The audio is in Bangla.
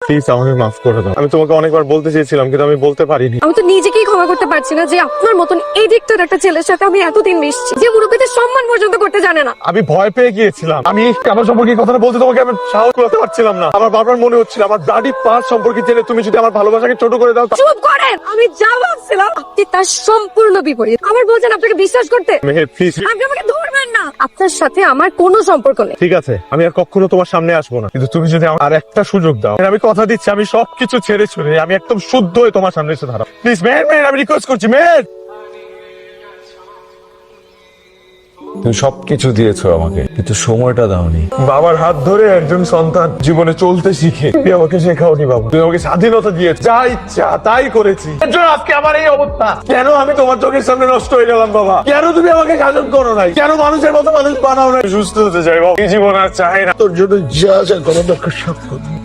প্লিজ আমাকে মাফ করে দাও। আমি তোমাকে অনেকবার বলতে চেয়েছিলাম কিন্তু আমি বলতে পারিনি। আমি তো নিজেকেই ক্ষমা করতে পারছি না যে আপনার মতন এডিক্টেড একটা ছেলের সাথে আমি এতদিন মিশছি, যে মুরব্বীদের সম্মান পর্যন্ত করতে জানে না। আমি ভয় পেয়ে গিয়েছিলাম। আমি আমার সম্পর্কে কথাটা বলতে তোমাকে আমি সাহস করতে পারছিলাম না। আমার বারবার মনে হচ্ছিল আমার ব্লাডি পাস সম্পর্কে জেনে তুমি যদি আমার ভালোবাসাকে ছোট করে দাও। চুপ করেন, আমি যা ভাবছিলাম আপনি তার সম্পূর্ণ বিপরীত। আমার বলছেন আপনাকে বিশ্বাস করতে। মেহের প্লিজ। আপনি আমাকে ধরবেন না, আপনার সাথে আমার কোনো সম্পর্ক নেই। ঠিক আছে, আমি আর কখনো তোমার সামনে আসবো না, কিন্তু তুমি যদি আমার আর একটা সুযোগ দাও, আমি কথা দিচ্ছি আমি সবকিছু ছেড়ে ছুড়ে আমি একদম শুদ্ধ হয়ে তোমার সামনে এসে দাঁড়াবো। প্লিজ মেহের, মেহের আমি রিকোয়েস্ট করছি মেহের। তুমি সবকিছু দিয়েছো আমাকে, কিন্তু সময়টা দাওনি। বাবার হাত ধরে একজন সন্তান জীবনে চলতে শিখে তুমি আমাকে শেখাওনি বাবু। তুমি আমাকে স্বাধীনতা দিয়েছো, যা ইচ্ছা তাই করেছি। এর জন্য আজকে আমার এই অবস্থা। কেন আমি তোমার চোখের সামনে নষ্ট হয়ে গেলাম বাবা? কেন তুমি আমাকে শাসন করো নাই? কেন মানুষের মতো মানুষ বানাও নাই? সুস্থ হতে চাই বাবা, এই জীবন আর চাই না। তোর জন্য যা যা করার দরকার সব করবো।